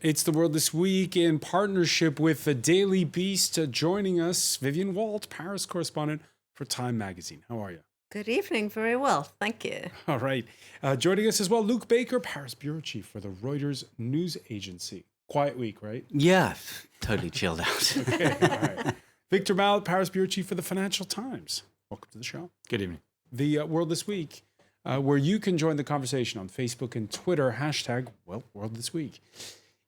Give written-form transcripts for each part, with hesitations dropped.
It's the World This Week in partnership with the Daily Beast. Joining us, Vivian Walt, Paris correspondent for Time Magazine. How are you? Good evening. Very well. Thank you. All right. Joining us as well, Luke Baker, Paris bureau chief for the Reuters news agency. Quiet week, right? Yeah, totally chilled out. Okay, all right. Victor Mallet, Paris bureau chief for the Financial Times. Welcome to the show. Good evening. The World This Week, where you can join the conversation on Facebook and Twitter, #World This Week.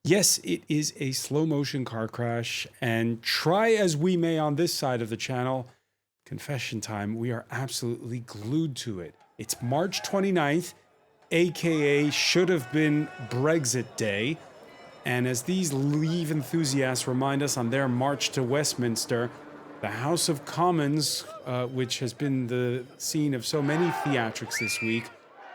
Yes, it is a slow motion car crash, and try as we may on this side of the channel, confession time, we are absolutely glued to it. It's March 29th, aka should have been Brexit Day. And as these Leave enthusiasts remind us on their march to Westminster, the House of Commons, which has been the scene of so many theatrics this week,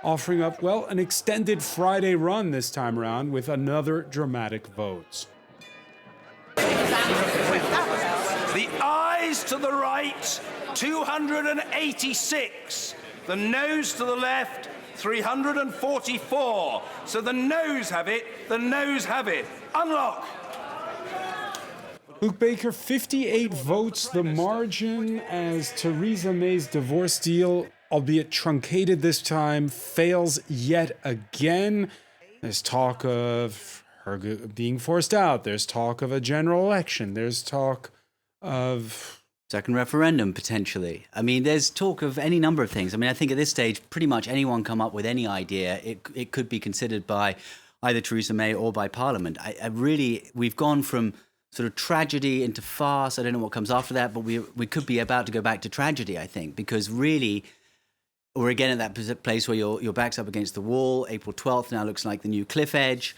offering up, well, an extended Friday run this time around with another dramatic vote. The ayes to the right, 286. The noes to the left, 344. So the noes have it, the noes have it. Unlock. Luke Baker, 58 votes, the margin as Theresa May's divorce deal, albeit truncated this time, fails yet again. There's talk of her being forced out. There's talk of a general election. There's talk of Second referendum, potentially. I mean, there's talk of any number of things. I mean, I think at this stage, pretty much anyone come up with any idea, it could be considered by either Theresa May or by Parliament. We've gone from sort of tragedy into farce. I don't know what comes after that, but we could be about to go back to tragedy, I think, because really we're again at that place where your back's up against the wall. April 12th now looks like the new cliff edge.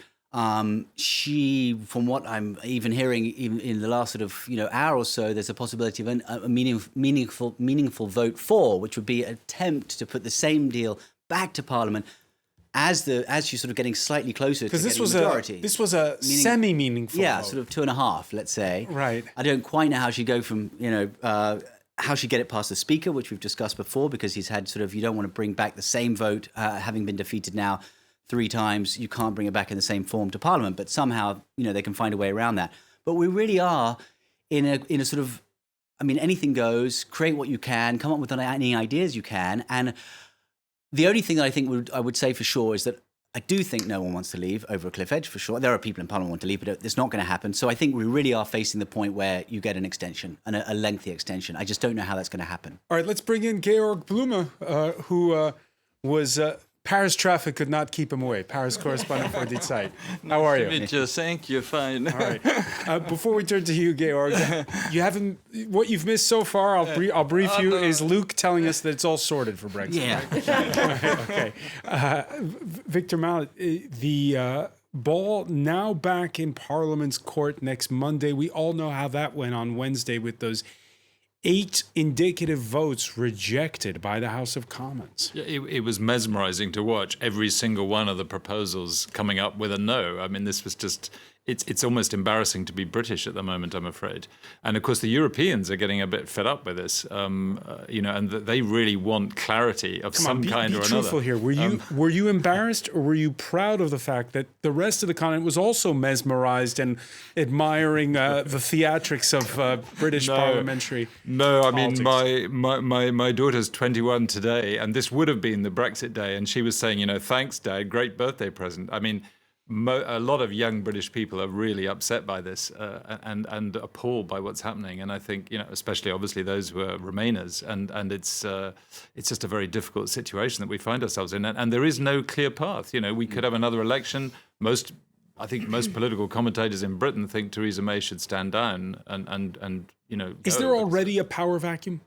She, from what I'm even hearing, even in the last sort of hour or so, there's a possibility of a meaningful vote for, which would be an attempt to put the same deal back to Parliament as she's sort of getting slightly closer to getting a majority. This was a semi-meaningful vote. Sort of 2.5, let's say. Right. I don't quite know how she'd go from how she get it past the Speaker, which we've discussed before, because he's had sort of, you don't want to bring back the same vote, having been defeated now 3 times, you can't bring it back in the same form to Parliament, but somehow, they can find a way around that. But we really are in a sort of, I mean, anything goes, create what you can, come up with any ideas you can. And the only thing that I think I would say for sure is that I do think no one wants to leave over a cliff edge, for sure. There are people in Parliament who want to leave, but it's not going to happen. So I think we really are facing the point where you get an extension, and a lengthy extension. I just don't know how that's going to happen. All right, let's bring in Georg Blume, who was... Paris traffic could not keep him away. Paris correspondent for Die Zeit. How are you? Thank you. Fine. All right. Before we turn to you, Georg, what you've missed so far, I'll brief you, is Luke telling us that it's all sorted for Brexit. Yeah. Right? Okay. Victor Mallet, the ball now back in Parliament's court next Monday. We all know how that went on Wednesday with those 8 indicative votes rejected by the House of Commons. Yeah, it was mesmerizing to watch every single one of the proposals coming up with a no. I mean, this was just, it's almost embarrassing to be British at the moment, I'm afraid. And of course, the Europeans are getting a bit fed up with this, and they really want clarity of some kind or another. Be truthful here. Were you embarrassed, or were you proud of the fact that the rest of the continent was also mesmerized and admiring the theatrics of British parliamentary? No, I politics? mean, my daughter's 21 today, and this would have been the Brexit day, and she was saying, thanks, Dad, great birthday present. I mean, a lot of young British people are really upset by this and appalled by what's happening. And I think, especially obviously those who are Remainers, and it's just a very difficult situation that we find ourselves in. And there is no clear path. We could have another election. I think most political commentators in Britain think Theresa May should stand down and Is there already a power vacuum?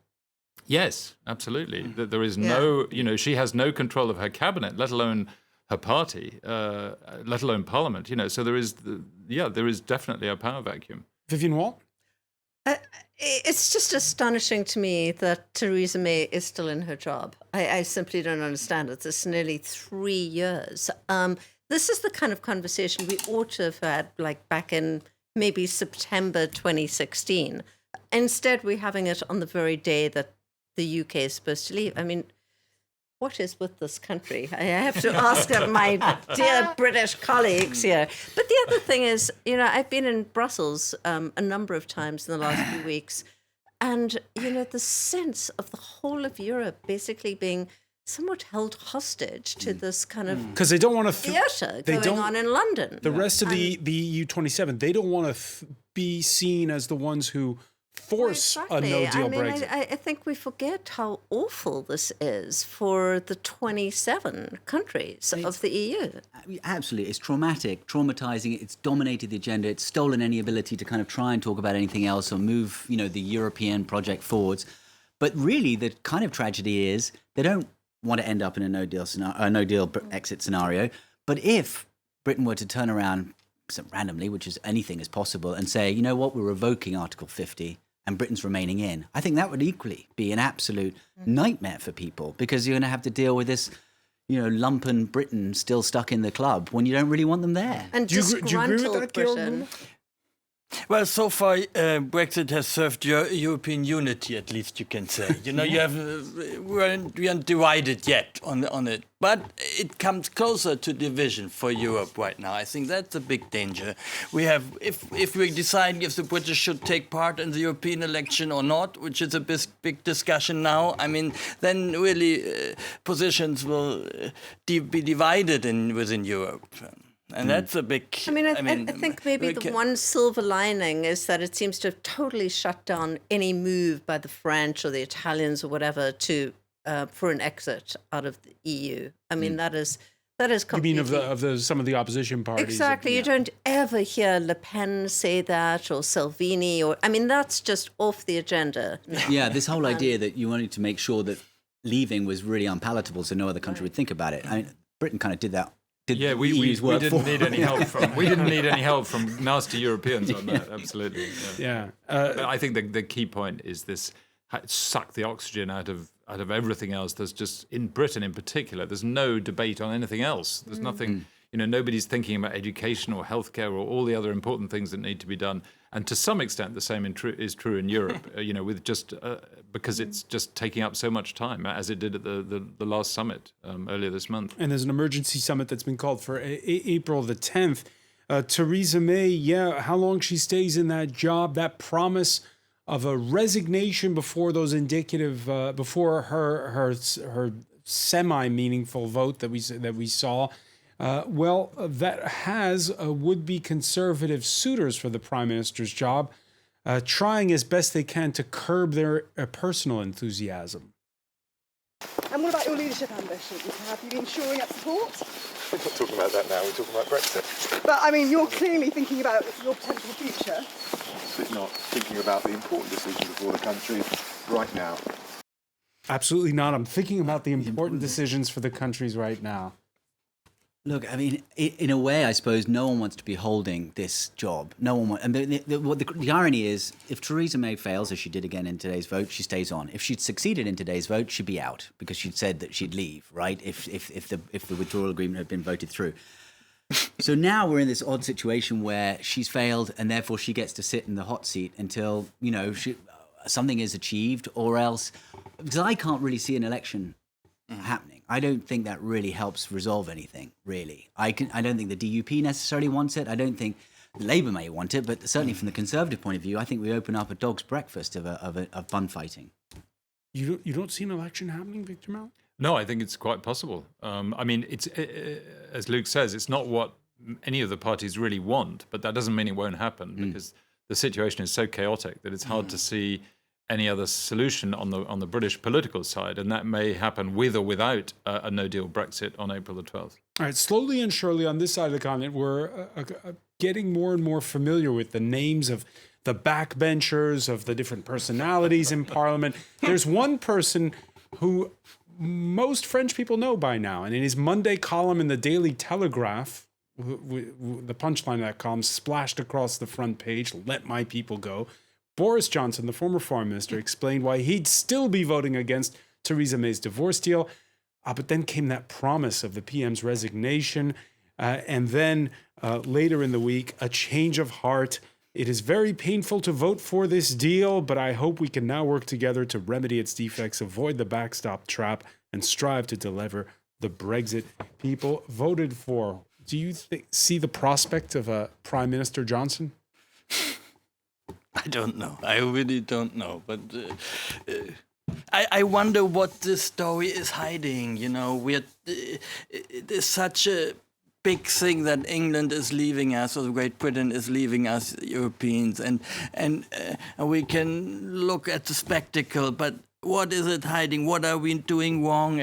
Yes, absolutely. That there is no, she has no control of her cabinet, let alone her party, let alone Parliament. So there is definitely a power vacuum. Vivian Walt? It's just astonishing to me that Theresa May is still in her job. I simply don't understand it. It's nearly 3 years. This is the kind of conversation we ought to have had, like back in maybe September 2016. Instead, we're having it on the very day that the UK is supposed to leave. I mean, what is with this country? I have to ask my dear British colleagues here. But the other thing is, I've been in Brussels a number of times in the last few weeks, and, the sense of the whole of Europe basically being somewhat held hostage to this kind of because they don't want to theatre going on in London. The rest of the EU 27, they don't want to be seen as the ones who force a no-deal Brexit. I think we forget how awful this is for the 27 countries of the EU. Absolutely. It's traumatizing. It's dominated the agenda. It's stolen any ability to kind of try and talk about anything else or move, the European project forwards. But really, the kind of tragedy is they don't want to end up in a no-deal exit scenario. But if Britain were to turn around randomly, which is anything is possible, and say, you know what, we're revoking Article 50 and Britain's remaining in, I think that would equally be an absolute nightmare for people, because you're going to have to deal with this, lumpen Britain still stuck in the club when you don't really want them there. And do you agree with that, Britain. Well, so far, Brexit has served European unity, at least you can say. You have we aren't divided yet on it, but it comes closer to division for Europe right now. I think that's a big danger. We have, if we decide if the British should take part in the European election or not, which is a big discussion now, then really positions will be divided within Europe. And that's a big... I think maybe the one silver lining is that it seems to have totally shut down any move by the French or the Italians or whatever for an exit out of the EU. That is completely... You mean of some of the opposition parties? Exactly. You don't ever hear Le Pen say that, or Salvini, or... that's just off the agenda. Yeah, this whole idea that you wanted to make sure that leaving was really unpalatable so no other country would think about it. Britain kind of did that. We didn't need any help from nasty Europeans on that. Absolutely. Yeah. But I think the key point is this: suck the oxygen out of everything else. There's just, in Britain in particular, there's no debate on anything else. There's nothing. Nobody's thinking about education or healthcare or all the other important things that need to be done. And to some extent, the same is true in Europe. With just because it's just taking up so much time, as it did at the last summit earlier this month. And there's an emergency summit that's been called for April the 10th. Theresa May, how long she stays in that job, that promise of a resignation before those indicative, before her semi-meaningful vote that we saw. That has would-be conservative suitors for the Prime Minister's job trying as best they can to curb their personal enthusiasm. And what about your leadership ambitions? Have you been shoring up support? We're not talking about that now, we're talking about Brexit. But, you're clearly thinking about your potential future. But not thinking about the important decisions for the country right now. Absolutely not. I'm thinking about the important decisions for the countries right now. Look, in a way, I suppose no one wants to be holding this job. No one wants. And the irony is, if Theresa May fails, as she did again in today's vote, she stays on. If she'd succeeded in today's vote, she'd be out because she'd said that she'd leave. Right? If the withdrawal agreement had been voted through. So now we're in this odd situation where she's failed, and therefore she gets to sit in the hot seat until something is achieved, or else, because I can't really see an election happening. I don't think that really helps resolve anything, really. I don't think the DUP necessarily wants it. I don't think Labour may want it, but certainly from the Conservative point of view, I think we open up a dog's breakfast of bun fighting. You don't see an election happening, Victor Mel? No, I think it's quite possible. It's as Luke says, it's not what any of the parties really want, but that doesn't mean it won't happen because the situation is so chaotic that it's hard to see any other solution on the British political side, and that may happen with or without a no-deal Brexit on April the 12th. All right, slowly and surely on this side of the continent, we're getting more and more familiar with the names of the backbenchers, of the different personalities in Parliament. There's one person who most French people know by now, and in his Monday column in the Daily Telegraph, the punchline of that column splashed across the front page, "Let my people go," Boris Johnson, the former foreign minister, explained why he'd still be voting against Theresa May's divorce deal. But then came that promise of the PM's resignation. And then later in the week, a change of heart. It is very painful to vote for this deal, but I hope we can now work together to remedy its defects, avoid the backstop trap, and strive to deliver the Brexit people voted for. Do you see the prospect of Prime Minister Johnson? I don't know. I really don't know. But I wonder what this story is hiding. You know, there's such a big thing that England is leaving us, or Great Britain is leaving us, Europeans, and we can look at the spectacle, but what is it hiding? What are we doing wrong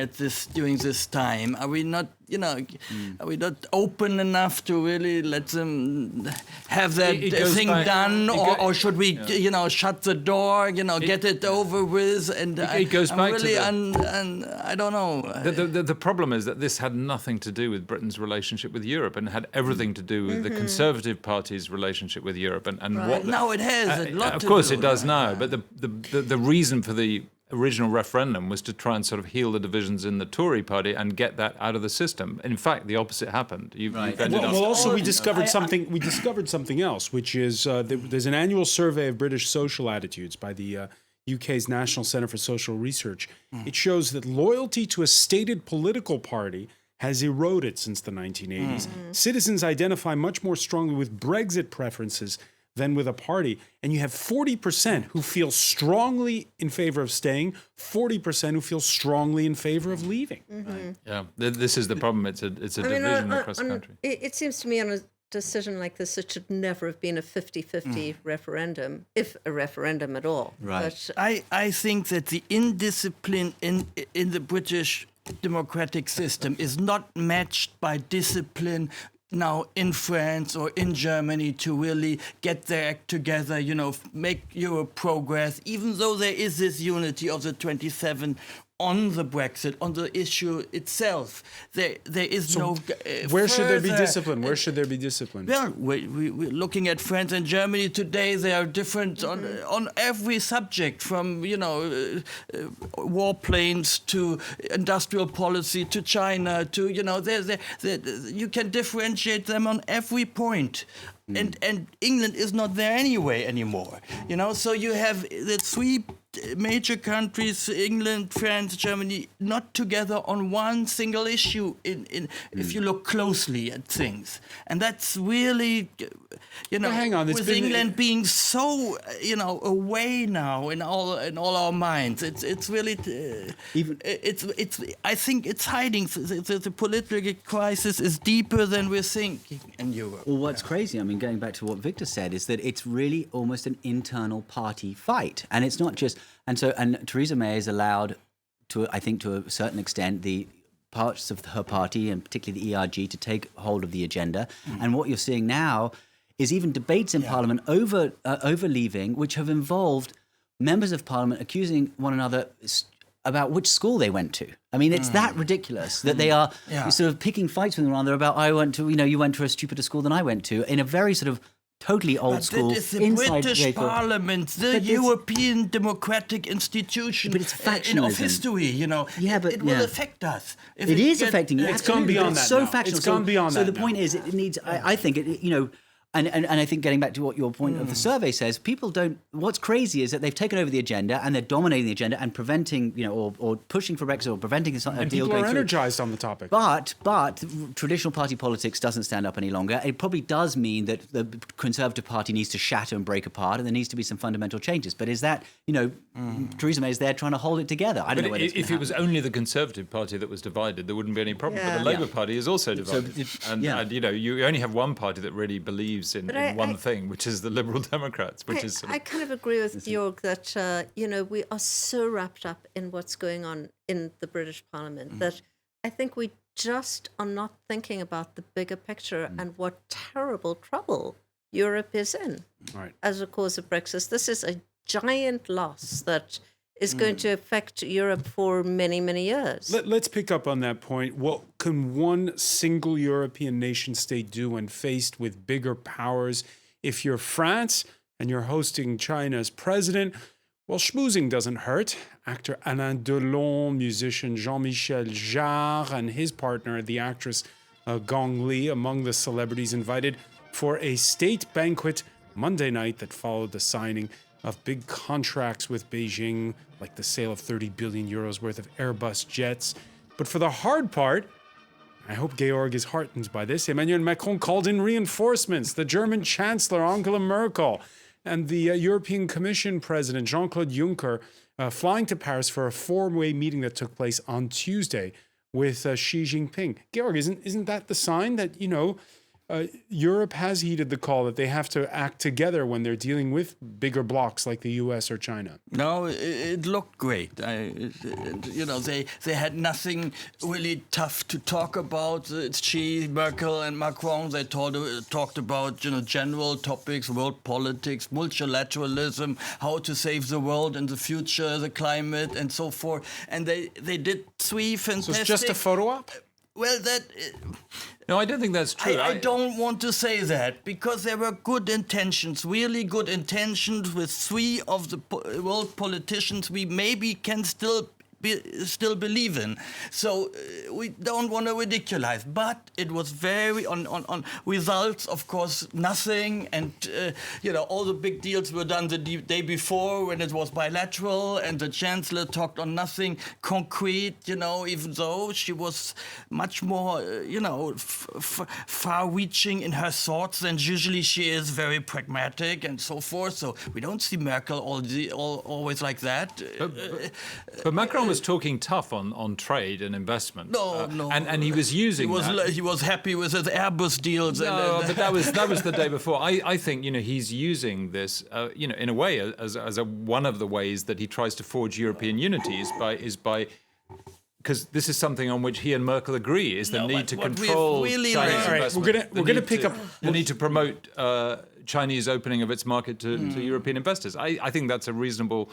during this time? Are we not, are we not open enough to really let them have that thing done, or should we, shut the door, get it over with? And it goes back really, to and I don't know. The problem is that this had nothing to do with Britain's relationship with Europe, and had everything to do with the Conservative Party's relationship with Europe, and what. Now it has a lot. Of course, it does now, but the reason for the original referendum was to try and sort of heal the divisions in the Tory party and get that out of the system. In fact, the opposite happened. You've ended up. Well, also we discovered something. We discovered something else, which is there's an annual survey of British social attitudes by the UK's National Centre for Social Research. It shows that loyalty to a stated political party has eroded since the 1980s. Citizens identify much more strongly with Brexit preferences than with a party. And you have 40% who feel strongly in favor of staying, 40% who feel strongly in favor of leaving. Yeah, this is the problem. It's a division across the country. It seems to me on a decision like this, it should never have been a 50-50 referendum, if a referendum at all. Right. But, I think that the indiscipline in the British democratic system is not matched by discipline now in France or in Germany to really get their act together, make Europe progress, even though there is this unity of the 27 on the Brexit, on the issue itself. There is no where should there be discipline? Where should there be discipline? Well, we're looking at France and Germany today. They are different on every subject, from warplanes to industrial policy to China to you can differentiate them on every point. And England is not there anymore. So you have the three major countries, England, France, Germany, not together on one single issue if you look closely at things. And that's really, hang on, with England being so, away now in all our minds, it's really, I think it's hiding. The political crisis is deeper than we're thinking in Europe. Well, what's crazy, going back to what Victor said, is that it's really almost an internal party fight. And it's not just, and Theresa May is allowed to, I think to a certain extent, the parts of her party, and particularly the ERG, to take hold of the agenda. And what you're seeing now is even debates in Parliament over leaving, which have involved members of Parliament accusing one another about which school they went to. It's that ridiculous that they are sort of picking fights with one another about, I went to, you went to a stupider school than I went to, in a very sort of totally old school. That is the British Parliament, the European democratic institution but it's factionalism. Of history, it will affect us. It is affecting you. It's gone beyond that. So factional. It's gone beyond that. So the point is, it needs, I think, And I think getting back to what your point of the survey says, people don't. What's crazy is that they've taken over the agenda and they're dominating the agenda and preventing, or pushing for Brexit or preventing a deal going through. People are energized on the topic. But traditional party politics doesn't stand up any longer. It probably does mean that the Conservative Party needs to shatter and break apart, and there needs to be some fundamental changes. But is that, Theresa May is there trying to hold it together? I don't know whether if it was only the Conservative Party that was divided, there wouldn't be any problem. But the Labour Party is also divided, and you only have one party that really believes in one thing, which is the Liberal Democrats, I kind of agree with Jörg that, we are so wrapped up in what's going on in the British Parliament that I think we just are not thinking about the bigger picture and what terrible trouble Europe is in as a cause of Brexit. This is a giant loss that is going to affect Europe for many, many years. Let's pick up on that point. What can one single European nation state do when faced with bigger powers? If you're France and you're hosting China as president, well, schmoozing doesn't hurt. Actor Alain Delon, musician Jean-Michel Jarre, and his partner, the actress Gong Li, among the celebrities invited for a state banquet Monday night that followed the signing of big contracts with Beijing, like the sale of 30 billion euros worth of Airbus jets. But for the hard part, I hope Georg is heartened by this, Emmanuel Macron called in reinforcements. The German Chancellor Angela Merkel and the European Commission President Jean-Claude Juncker flying to Paris for a four-way meeting that took place on Tuesday with Xi Jinping. Georg, isn't that the sign that, Europe has heeded the call that they have to act together when they're dealing with bigger blocs like the US or China? No, it looked great. They had nothing really tough to talk about. It's Xi, Merkel, and Macron. They talked about general topics, world politics, multilateralism, how to save the world in the future, the climate, and so forth. And they did three fantastic. So it's just a photo op? Well, No, I don't think that's true. I don't want to say that, because there were good intentions, really good intentions with three of the world politicians we maybe can still believe in. So we don't want to ridiculize, but it was very on results, of course, nothing. And all the big deals were done the day before when it was bilateral, and the Chancellor talked on nothing concrete, even though she was much more far-reaching in her thoughts than usually she is, very pragmatic and so forth. So we don't see Merkel always like that. But Macron was talking tough on trade and investment. No. And he was using He was happy with his Airbus deals. No, but that was the day before. I think he's using this in a way as one of the ways that he tries to forge European unity is by because this is something on which he and Merkel agree, is the need to control Chinese investment. We're going to pick up the need to promote Chinese opening of its market to European investors. I think that's a reasonable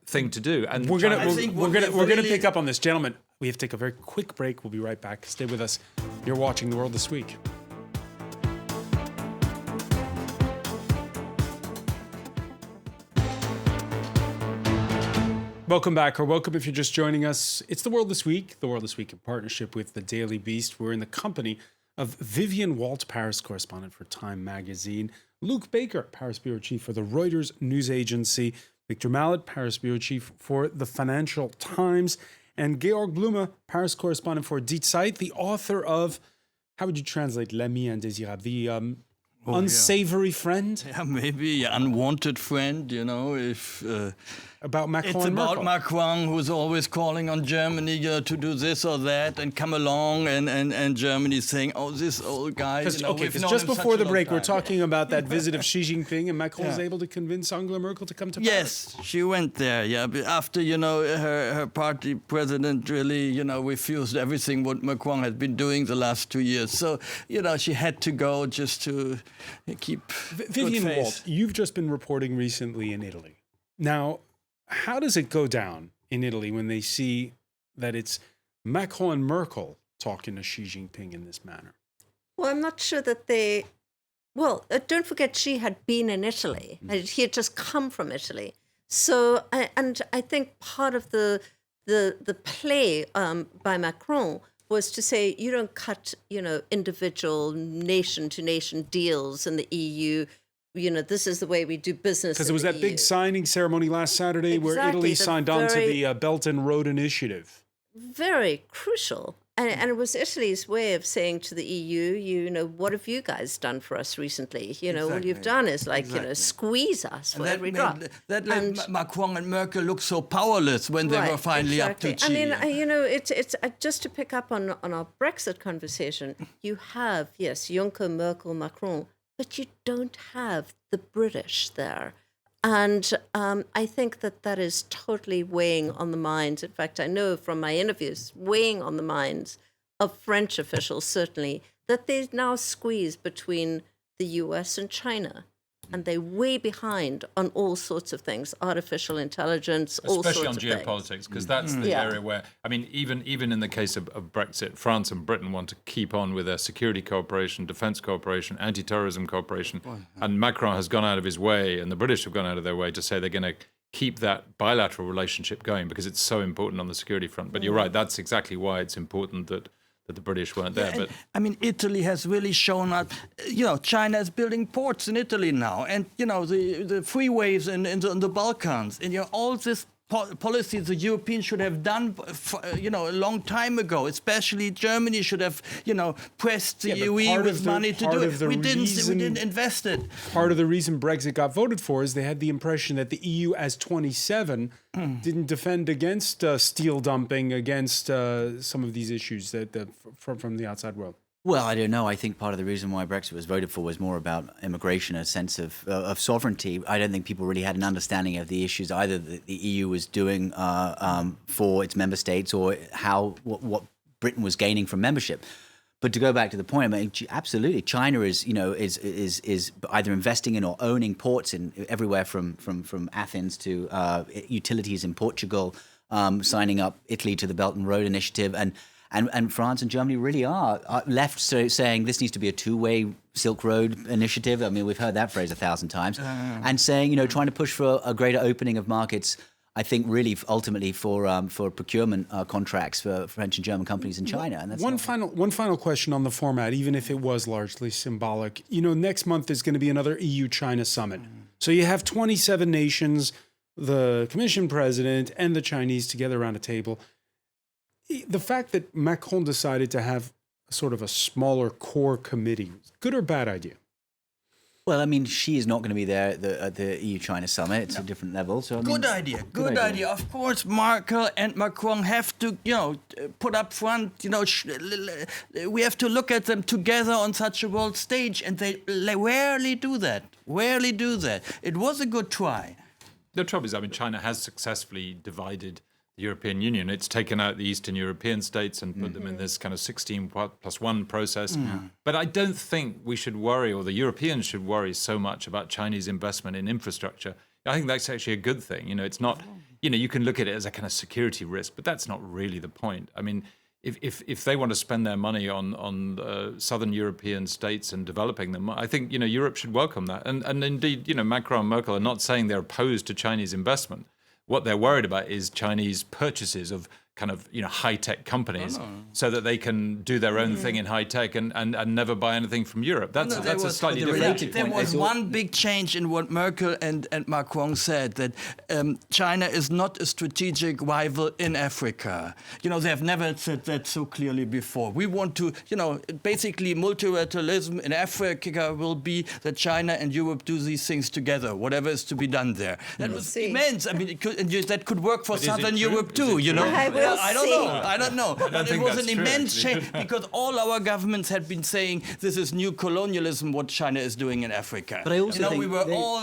thing to do. And we're gonna pick up on this, gentlemen. We have to take a very quick break. We'll be right back. Stay with us. You're watching The World This Week. Welcome back, or welcome if you're just joining us. It's The World This Week. The World This Week in partnership with The Daily Beast. We're in the company of Vivian Walt, Paris correspondent for Time magazine, Luke Baker, Paris bureau chief for the Reuters news agency, Victor Mallet, Paris bureau chief for the Financial Times, and Georg Blume, Paris correspondent for Die Zeit, the author of, how would you translate L'ami indésirable, the unsavory friend? Yeah, maybe unwanted friend, if... about Macron it's and about Merkel. Macron, who's always calling on Germany to do this or that and come along, and Germany saying, oh, this old guy. Because just before the break, we're talking about that visit of Xi Jinping, and Macron was able to convince Angela Merkel to come to Paris. Yes, she went there, but after, her party president really, refused everything what Macron had been doing the last 2 years. So, she had to go just to keep Vivian good face. Walt, you've just been reporting recently in Italy. Now, how does it go down in Italy when they see that it's Macron and Merkel talking to Xi Jinping in this manner? Well, I'm not sure that they... Well, don't forget Xi had been in Italy. He had just come from Italy. So, and I think part of the play by Macron was to say, you don't cut, individual nation-to-nation deals in the EU. This is the way we do business. Because it was that big signing ceremony last Saturday where Italy signed on to the Belt and Road Initiative. Very crucial. And it was Italy's way of saying to the EU, what have you guys done for us recently? What you've done is squeeze us for every drop. That let Macron and Merkel look so powerless when they were finally up to Xi. It's just to pick up on our Brexit conversation. You have, yes, Juncker, Merkel, Macron, but you don't have the British there. And I think that is totally weighing on the minds. In fact, I know from my interviews, weighing on the minds of French officials, certainly, that they now squeeze between the US and China. And they're way behind on all sorts of things, artificial intelligence, all sorts of things. Especially on geopolitics, because that's the area where, even in the case of Brexit, France and Britain want to keep on with their security cooperation, defence cooperation, anti-terrorism cooperation. And Macron has gone out of his way, and the British have gone out of their way to say they're going to keep that bilateral relationship going because it's so important on the security front. But you're right, that's exactly why it's important that that the British weren't there. But I mean, Italy has really shown up. China is building ports in Italy now, and the freeways in the Balkans, and all this policies the Europeans should have done, a long time ago. Especially Germany should have, pressed the UE with money to do it. We didn't invest it. Part of the reason Brexit got voted for is they had the impression that the EU, as 27, didn't defend against steel dumping, against some of these issues from the outside world. Well, I don't know. I think part of the reason why Brexit was voted for was more about immigration, a sense of sovereignty. I don't think people really had an understanding of the issues either that the EU was doing for its member states or what Britain was gaining from membership. But to go back to the point, I mean, absolutely, China is either investing in or owning ports in everywhere from Athens to utilities in Portugal, signing up Italy to the Belt and Road Initiative, and France and Germany really are left saying this needs to be a two-way Silk Road initiative. I mean, we've heard that phrase 1,000 times. And saying, trying to push for a greater opening of markets, I think really ultimately for procurement contracts for French and German companies in China. And that's one final question on the format, even if it was largely symbolic. Next month is going to be another EU-China summit. So you have 27 nations, the Commission president, and the Chinese together around a table. The fact that Macron decided to have sort of a smaller core committee, good or bad idea? Well, I mean, Xi is not going to be there at the EU-China summit. It's a different level. So Good idea. Of course, Merkel and Macron have to, put up front. We have to look at them together on such a world stage, and they rarely do that. It was a good try. the trouble is, I mean, China has successfully divided the European Union. It's taken out the Eastern European states and put them in this kind of 16+1 process. But I don't think we should worry, or the Europeans should worry so much about Chinese investment in infrastructure. I think that's actually a good thing. It's not, you can look at it as a kind of security risk, but that's not really the point. I mean, if they want to spend their money on southern European states and developing them, I think, Europe should welcome that. And indeed, Macron and Merkel are not saying they're opposed to Chinese investment. What they're worried about is Chinese purchases of kind of, high-tech companies so that they can do their own thing in high-tech and never buy anything from Europe. That's a slightly different point. There was one big change in what Merkel and Macron said, that China is not a strategic rival in Africa. They have never said that so clearly before. We want to, basically multilateralism in Africa will be that China and Europe do these things together, whatever is to be done there. That was immense. I mean, that could work for Southern Europe too, I don't know. But it was an immense change because all our governments had been saying this is new colonialism, what China is doing in Africa. But I also think we were all.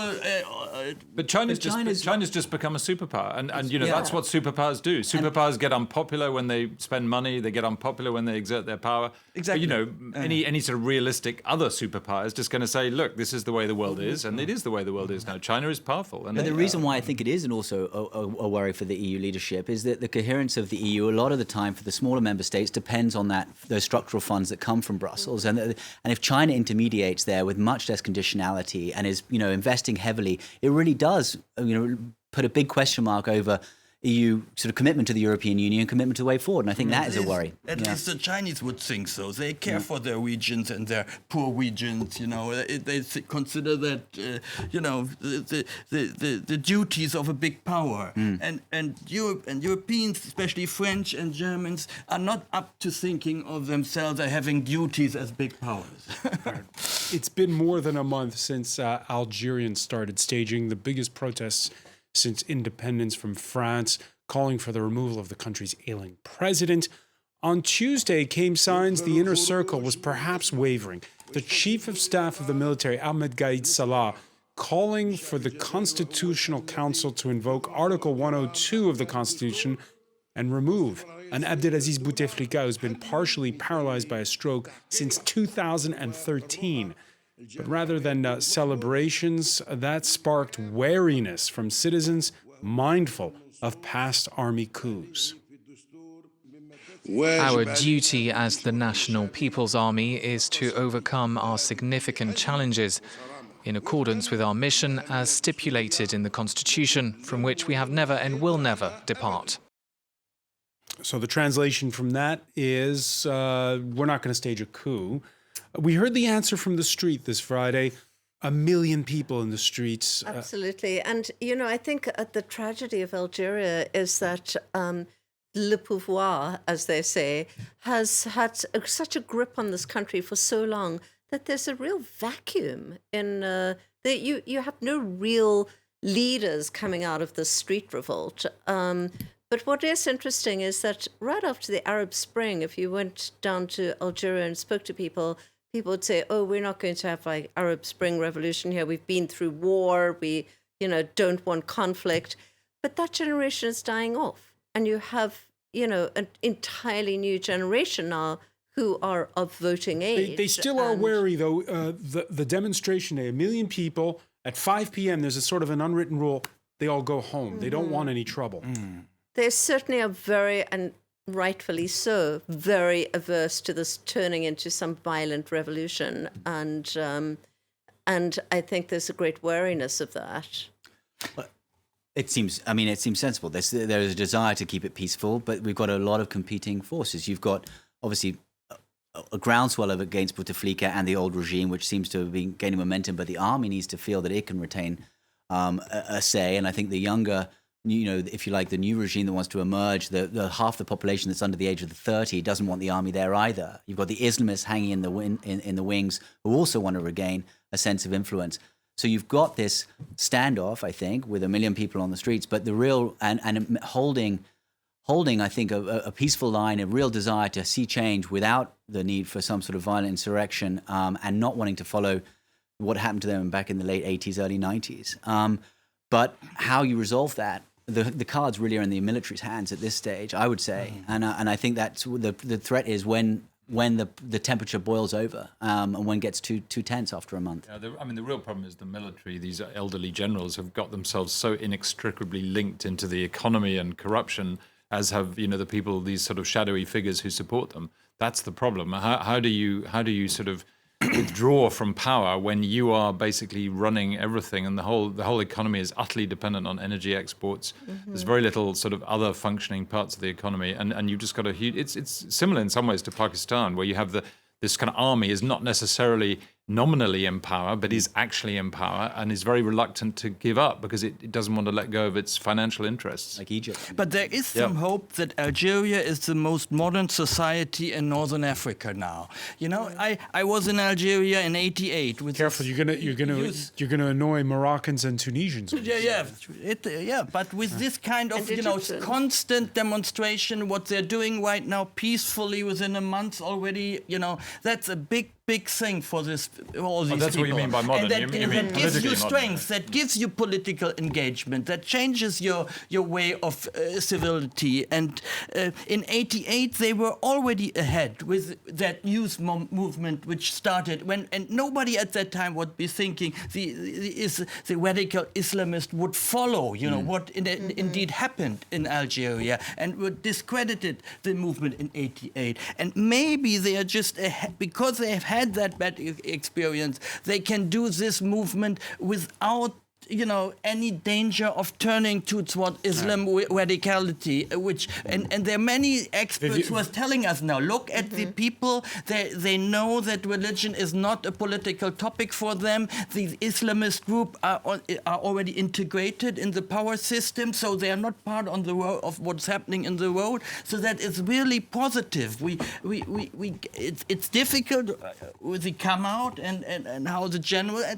But China's just become a superpower, and that's what superpowers do. Superpowers get unpopular when they spend money. They get unpopular when they exert their power. Exactly. But, any sort of realistic other superpower is just going to say, look, this is the way the world is, and it is the way the world is now. China is powerful. And the reason why I think it is, and also a worry for the EU leadership, is that the coherence of the EU, a lot of the time for the smaller member states, depends on those structural funds that come from Brussels. And if China intermediates there with much less conditionality and is, investing heavily, it really does, put a big question mark over EU sort of commitment to the European Union, commitment to the way forward. And I think that is a worry. At least the Chinese would think so. They care for their regions and their poor regions. They consider that the duties of a big power. And Europe and Europeans, especially French and Germans, are not up to thinking of themselves as having duties as big powers. It's been more than a month since Algerians started staging the biggest protests since independence from France, calling for the removal of the country's ailing president. On Tuesday came signs the inner circle was perhaps wavering. The chief of staff of the military, Ahmed Gaid Salah, calling for the Constitutional Council to invoke Article 102 of the Constitution and remove an Abdelaziz Bouteflika who's been partially paralyzed by a stroke since 2013. But rather than celebrations, that sparked wariness from citizens mindful of past army coups. Our duty as the National People's Army is to overcome our significant challenges in accordance with our mission as stipulated in the Constitution, from which we have never and will never depart. So the translation from that is we're not going to stage a coup. We heard the answer from the street this Friday. 1 million people in the streets. Absolutely. And, I think the tragedy of Algeria is that le pouvoir, as they say, has had such a grip on this country for so long that there's a real vacuum in that you have no real leaders coming out of the street revolt. But what is interesting is that right after the Arab Spring, if you went down to Algeria and spoke to people would say, oh, we're not going to have like Arab Spring revolution here. We've been through war. We, don't want conflict. But that generation is dying off. And you have, an entirely new generation now who are of voting age. They still are wary, though. The demonstration day, 1 million people, at 5 p.m., there's a sort of an unwritten rule. They all go home. They don't want any trouble. They certainly are very, and rightfully so, very averse to this turning into some violent revolution. And I think there's a great wariness of that. It seems sensible. There's a desire to keep it peaceful, but we've got a lot of competing forces. You've got, obviously, a groundswell against Bouteflika and the old regime, which seems to have been gaining momentum, but the army needs to feel that it can retain a say. And I think the younger, if you like, the new regime that wants to emerge, the half the population that's under the age of 30 doesn't want the army there either. You've got the Islamists hanging in the wings who also want to regain a sense of influence. So you've got this standoff, I think, with 1 million people on the streets, but the real and holding, I think, a peaceful line, a real desire to see change without the need for some sort of violent insurrection, and not wanting to follow what happened to them back in the late 80s, early 90s. But how you resolve that, the cards really are in the military's hands at this stage, I would say. And I think that's the threat is when the temperature boils over and when it gets too tense after a month. Yeah, the real problem is the military. These elderly generals have got themselves so inextricably linked into the economy and corruption, as have the people, these sort of shadowy figures who support them. That's the problem. How do you sort of withdraw from power when you are basically running everything, and the whole economy is utterly dependent on energy exports? There's very little sort of other functioning parts of the economy, and you've just got a huge. It's similar in some ways to Pakistan, where you have this kind of army is not necessarily nominally in power, but is actually in power and is very reluctant to give up because it doesn't want to let go of its financial interests. Like Egypt. But there is some hope that Algeria is the most modern society in Northern Africa now. I was in Algeria in '88. Careful, you're gonna annoy Moroccans and Tunisians. But with this kind of constant demonstration, what they're doing right now peacefully within a month already, that's a big thing for all these people. That's what you mean by modern. And that gives you strength, modern. that gives you political engagement, that changes your way of civility. And in '88, they were already ahead with that youth movement, which started and nobody at that time would be thinking the radical Islamist would follow, what indeed happened in Algeria, and would discredited the movement in '88. And maybe they are just because they have had that bad experience, they can do this movement without any danger of turning towards Islam radicality, and there are many experts who are telling us now, look at the people, they know that religion is not a political topic for them. The Islamist group are already integrated in the power system, so they are not part on the road of what's happening in the world. So that is really positive. It's difficult with the come out and how the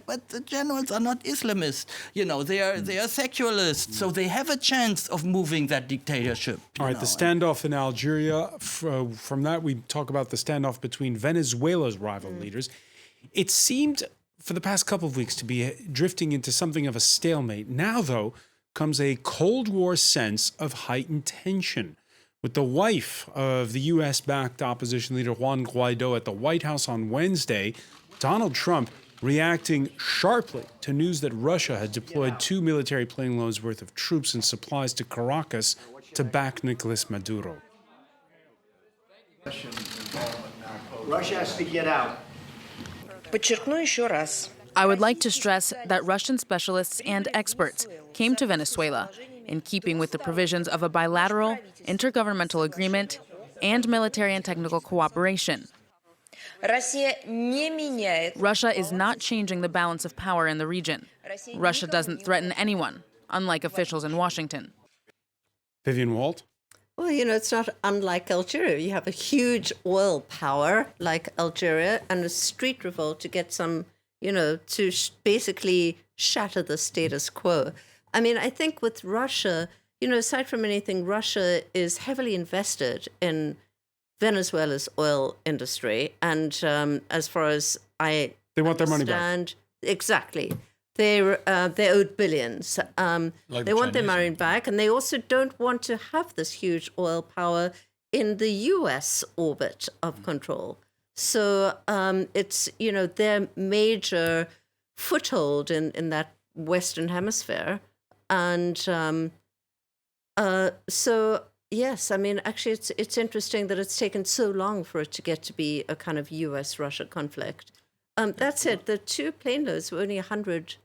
but the generals are not Islamists. They are secularists, so they have a chance of moving that dictatorship. All right, the standoff in Algeria. From that, we talk about the standoff between Venezuela's rival leaders. It seemed for the past couple of weeks to be drifting into something of a stalemate. Now, though, comes a Cold War sense of heightened tension. With the wife of the U.S.-backed opposition leader Juan Guaido at the White House on Wednesday, Donald Trump reacting sharply to news that Russia had deployed 2 military plane loads worth of troops and supplies to Caracas to back Nicolas Maduro. Russia has to get out. I would like to stress that Russian specialists and experts came to Venezuela in keeping with the provisions of a bilateral, intergovernmental agreement and military and technical cooperation. Russia is not changing the balance of power in the region. Russia doesn't threaten anyone, unlike officials in Washington. Vivian Walt? Well, it's not unlike Algeria. You have a huge oil power like Algeria and a street revolt to get some, to basically shatter the status quo. I mean, I think with Russia, aside from anything, Russia is heavily invested in Venezuela's oil industry. And as far as they want their money back. Exactly. They're owed billions. They want their money back, and they also don't want to have this huge oil power in the U.S. orbit of control. So it's their major foothold in that Western Hemisphere, and so yes, I mean actually it's interesting that it's taken so long for it to get to be a kind of U.S.-Russia conflict. That's it. The two plane loads were only 100.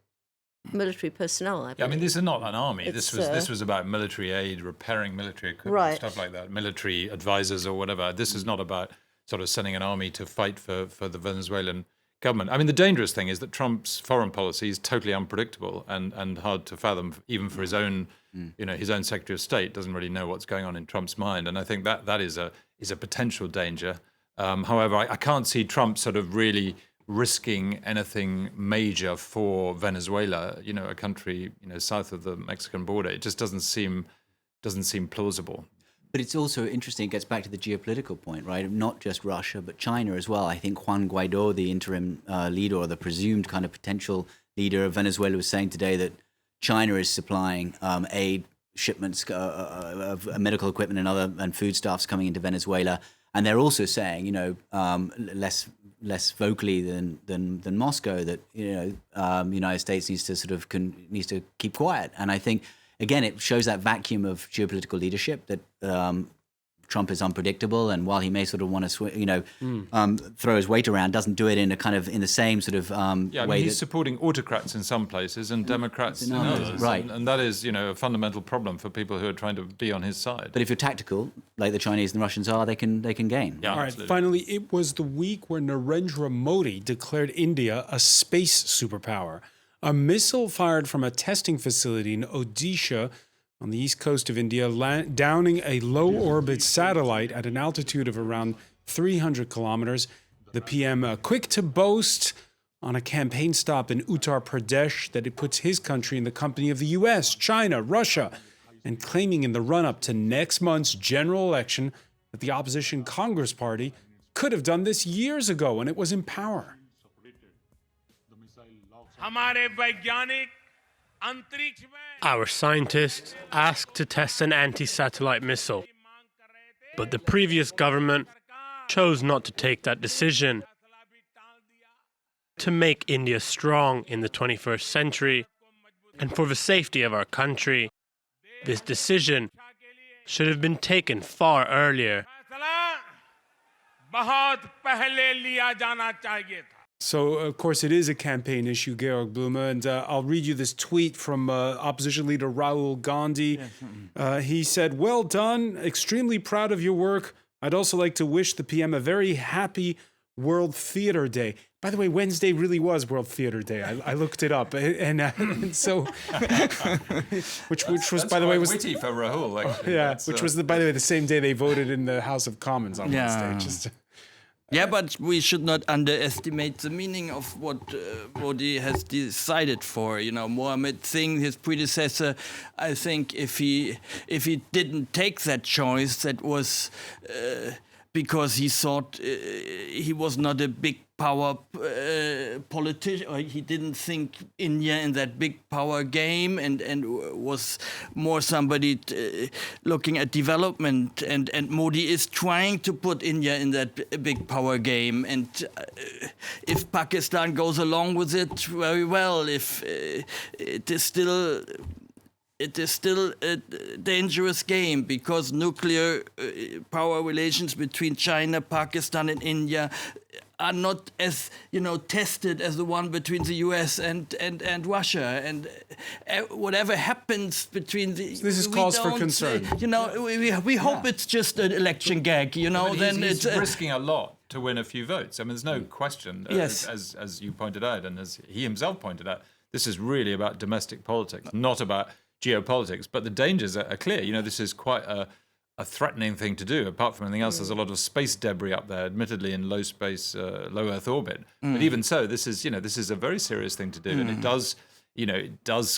Military personnel. I mean, this is not an army. This was about military aid, repairing military equipment, stuff like that. Military advisors or whatever. This is not about sort of sending an army to fight for the Venezuelan government. I mean, the dangerous thing is that Trump's foreign policy is totally unpredictable and hard to fathom, even for his own, his own Secretary of State doesn't really know what's going on in Trump's mind, and I think that is a potential danger. However, I can't see Trump sort of really risking anything major for Venezuela, a country, south of the Mexican border. It just doesn't seem plausible. But it's also interesting, it gets back to the geopolitical point, right? Not just Russia, but China as well. I think Juan Guaido, the interim leader, or the presumed kind of potential leader of Venezuela, was saying today that China is supplying aid shipments of medical equipment and foodstuffs coming into Venezuela. And they're also saying, less vocally than Moscow, that the United States needs to keep quiet. And I think again it shows that vacuum of geopolitical leadership, that Trump is unpredictable, and while he may sort of want to throw his weight around, doesn't do it in the same sort of way. He's supporting autocrats in some places and Democrats in others, right? And that is a fundamental problem for people who are trying to be on his side. But if you're tactical, like the Chinese and the Russians are, they can gain. Yeah, all right. Absolutely. Finally, it was the week where Narendra Modi declared India a space superpower. A missile fired from a testing facility in Odisha on the east coast of India, downing a low-orbit satellite at an altitude of around 300 kilometers. The PM quick to boast on a campaign stop in Uttar Pradesh that it puts his country in the company of the U.S., China, Russia, and claiming in the run-up to next month's general election that the opposition Congress Party could have done this years ago when it was in power. Our scientists asked to test an anti-satellite missile, but the previous government chose not to take that decision. To make India strong in the 21st century and for the safety of our country, this decision should have been taken far earlier. So, of course, it is a campaign issue, Georg Blume, and I'll read you this tweet from opposition leader Rahul Gandhi. He said, "Well done, extremely proud of your work. I'd also like to wish the PM a very happy World Theatre Day." By the way, Wednesday really was World Theatre Day. I looked it up, and so, which was, by the way, was witty for Rahul. Actually. Yeah, which was, by the way, the same day they voted in the House of Commons on Wednesday. Yeah, but we should not underestimate the meaning of what Modi has decided for. Mohammed Singh, his predecessor, I think if he didn't take that choice, that was because he thought he was not a big power politician, or he didn't think India in that big power game, and was more somebody looking at development. And Modi is trying to put India in that big power game. And if Pakistan goes along with it, very well. If it is still a dangerous game, because nuclear power relations between China, Pakistan, and India are not as tested as the one between the US and Russia, and whatever happens between the so this is cause for concern. We hope it's just an election gag. But then he's it's risking a lot to win a few votes. I mean, there's no question. Yes. As you pointed out, and as he himself pointed out, this is really about domestic politics, not about geopolitics. But the dangers are clear. This is quite a threatening thing to do. Apart from anything else, there's a lot of space debris up there, admittedly in low Earth orbit. But even so, this is a very serious thing to do, and it does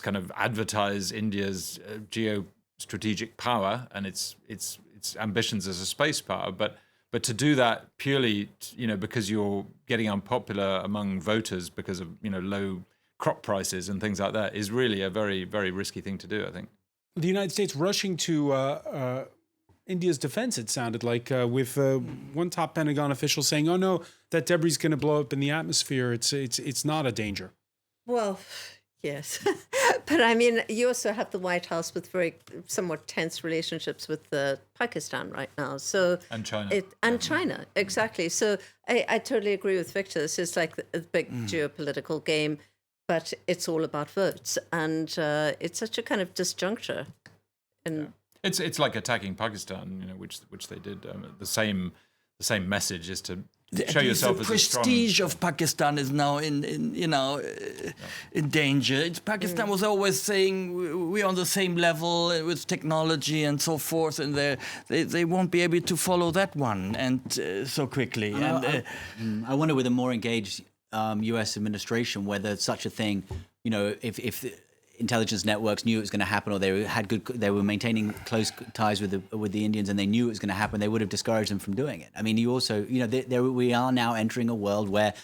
kind of advertise India's geostrategic power and its ambitions as a space power. But to do that purely, because you're getting unpopular among voters because of low crop prices and things like that is really a very, very risky thing to do, I think. The United States rushing to India's defense, it sounded like, with one top Pentagon official saying, "Oh no, that debris is going to blow up in the atmosphere. It's not a danger." Well, yes, but I mean, you also have the White House with somewhat tense relationships with Pakistan right now. So and China. China, exactly. So I totally agree with Victor. This is like a big geopolitical game, but it's all about votes, and it's such a kind of disjuncture. And it's like attacking Pakistan, which they did. The same message is to show yourself as a strong. The prestige of Pakistan is now in danger. Pakistan was always saying we're on the same level with technology and so forth, and they won't be able to follow that one so quickly. I wonder with a more engaged U.S. administration whether such a thing, if the intelligence networks knew it was going to happen, or they were maintaining close ties with the Indians, and they knew it was going to happen, they would have discouraged them from doing it. I mean, you also, we are now entering a world where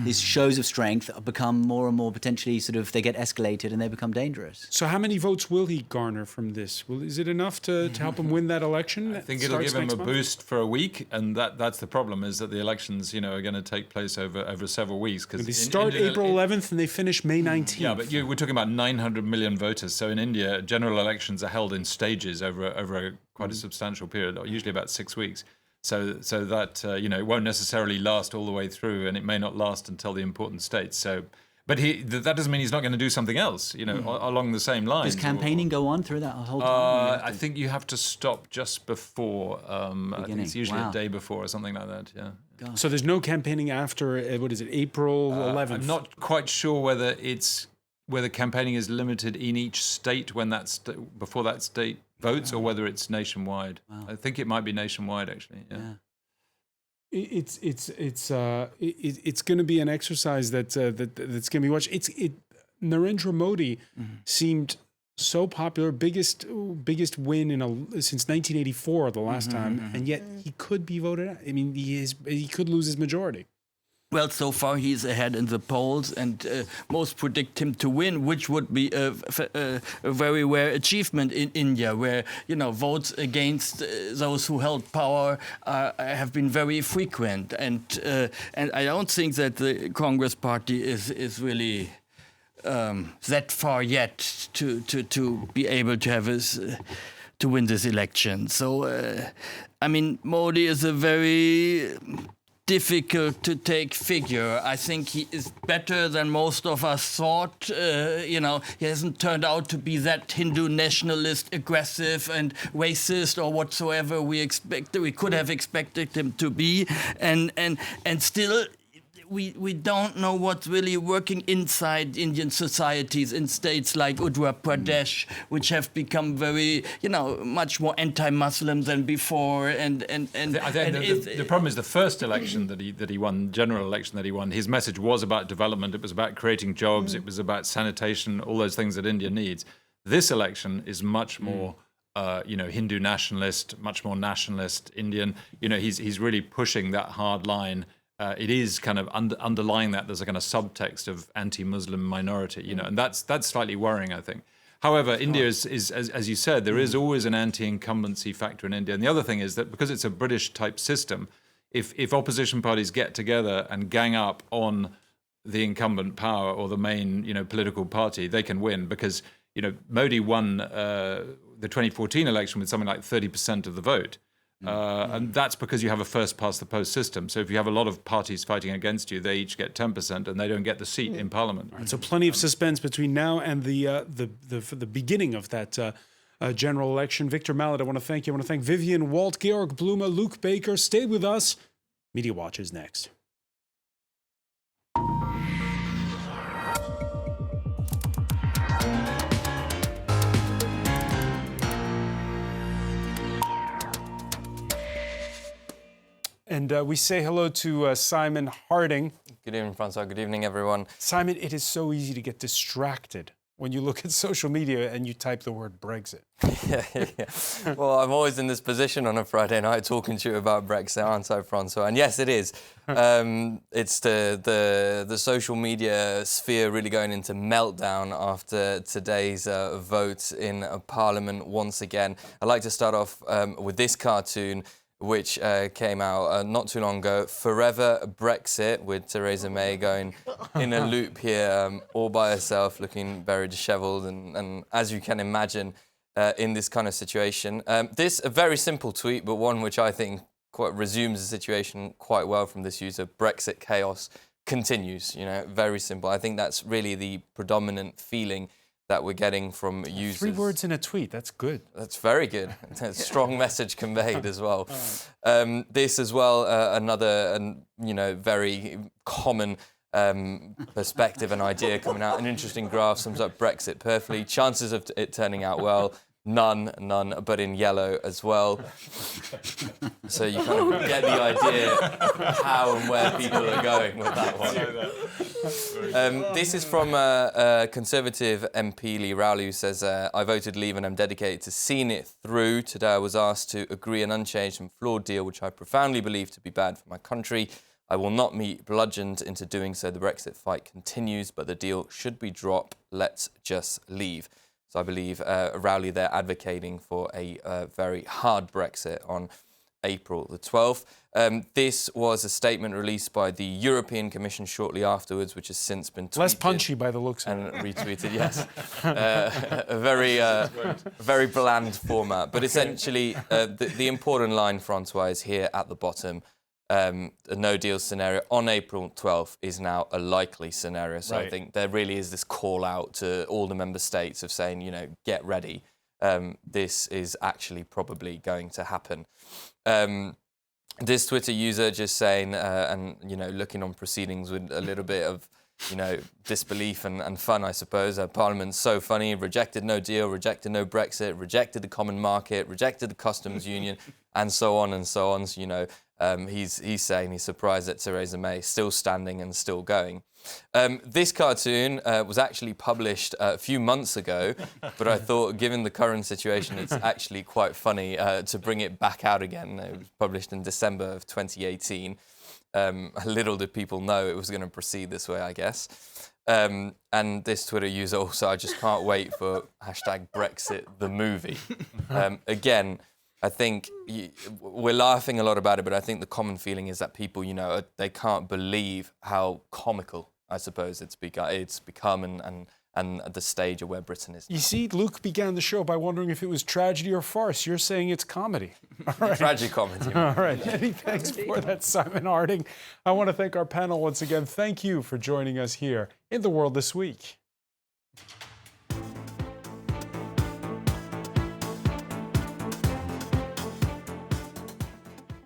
these shows of strength become more and more potentially they get escalated and they become dangerous. So how many votes will he garner from this? Is it enough to help him win that election? I think it'll give him a boost for a week, and that's the problem, is that the elections, are going to take place over several weeks. They start April 11th and they finish May 19th. Yeah, but we're talking about 900 million voters. So in India, general elections are held in stages over quite a substantial period, usually about 6 weeks. So that it won't necessarily last all the way through, and it may not last until the important states. So, but that doesn't mean he's not going to do something else, along the same lines. Does campaigning go on through that whole time? I think you have to stop just before. I think it's usually a day before or something like that. Yeah. God. So there's no campaigning after April 11th. I'm not quite sure whether campaigning is limited in each state when before that state votes, or whether it's nationwide. Wow. I think it might be nationwide, actually. Yeah. It's going to be an exercise that's going to be watched. Narendra Modi seemed so popular, biggest win since 1984, the last time, and yet he could be voted out. I mean, he could lose his majority. Well, so far he's ahead in the polls, and most predict him to win, which would be a very rare achievement in India, where votes against those who held power have been very frequent, and I don't think that the Congress Party is really that far yet to be able to have to win this election. So, I mean, Modi is a very difficult to take figure. I think he is better than most of us thought. He hasn't turned out to be that Hindu nationalist, aggressive and racist or whatsoever we could have expected him to be. And still, we don't know what's really working inside Indian societies in states like Uttar Pradesh, which have become very, much more anti-Muslim than before. I think the problem is the first election that he won, general election that he won, his message was about development. It was about creating jobs. It was about sanitation, all those things that India needs. This election is much more Hindu nationalist, much more nationalist Indian. He's really pushing that hard line. It is kind of underlying that there's a kind of subtext of anti-Muslim minority, and that's slightly worrying, I think. However, India is as you said, there is always an anti-incumbency factor in India. And the other thing is that because it's a British-type system, if opposition parties get together and gang up on the incumbent power or the main, political party, they can win because, Modi won the 2014 election with something like 30% of the vote. And that's because you have a first-past-the-post system. So if you have a lot of parties fighting against you, they each get 10% and they don't get the seat in Parliament. So plenty of suspense between now and the beginning of that general election. Victor Mallet, I want to thank you. I want to thank Vivian Walt, Georg Blume, Luke Baker. Stay with us. Media Watch is next. And we say hello to Simon Harding. Good evening, François. Good evening, everyone. Simon, it is so easy to get distracted when you look at social media and you type the word Brexit. Yeah. Well, I'm always in this position on a Friday night talking to you about Brexit, aren't I, François? And yes, it is. It's the social media sphere really going into meltdown after today's vote in Parliament once again. I'd like to start off with this cartoon, which came out not too long ago, Forever Brexit, with Theresa May going in a loop here, all by herself, looking very dishevelled, and as you can imagine, in this kind of situation. This, a very simple tweet, but one which I think quite resumes the situation quite well from this user. Brexit chaos continues, you know, very simple. I think that's really the predominant feeling that we're getting from users. 3 words in a tweet, that's good. That's very good. Strong message conveyed as well. This as well, another, very common perspective and idea coming out. An interesting graph sums up Brexit perfectly. Chances of it turning out well, none, but in yellow as well. So you kind of get the idea how and where people are going with that one. This is from a Conservative MP, Lee Rowley, who says, I voted Leave and I'm dedicated to seeing it through. Today I was asked to agree an unchanged and flawed deal, which I profoundly believe to be bad for my country. I will not be bludgeoned into doing so. The Brexit fight continues, but the deal should be dropped. Let's just leave. So I believe Rowley there advocating for a very hard Brexit on April the 12th. This was a statement released by the European Commission shortly afterwards, which has since been tweeted. Less punchy by the looks of it. And retweeted, yes. A very bland format. But essentially, the important line, François, is here at the bottom. A no-deal scenario on April 12th is now a likely scenario. So right. I think there really is this call out to all the member states of saying, you know, get ready. This is actually probably going to happen. This Twitter user just saying, and, you know, looking on proceedings with a little bit of, you know, disbelief and fun, I suppose. Parliament's so funny, rejected no deal, rejected no Brexit, rejected the common market, rejected the customs union, and so on and so on. So, you know, he's saying he's surprised that Theresa May is still standing and still going. This cartoon was actually published a few months ago, but I thought, given the current situation, it's actually quite funny to bring it back out again. It was published in December of 2018. Little did people know it was going to proceed this way, I guess. And this Twitter user also, I just can't wait for #Brexit the movie. Again, I think we're laughing a lot about it, but I think the common feeling is that people, you know, they can't believe how comical, I suppose, it's become and at the stage of where Britain is now. You see, Luke began the show by wondering if it was tragedy or farce. You're saying it's comedy. All right. Tragicomedy. All right. Many thanks for that, Simon Harding. I want to thank our panel once again. Thank you for joining us here in The World This Week.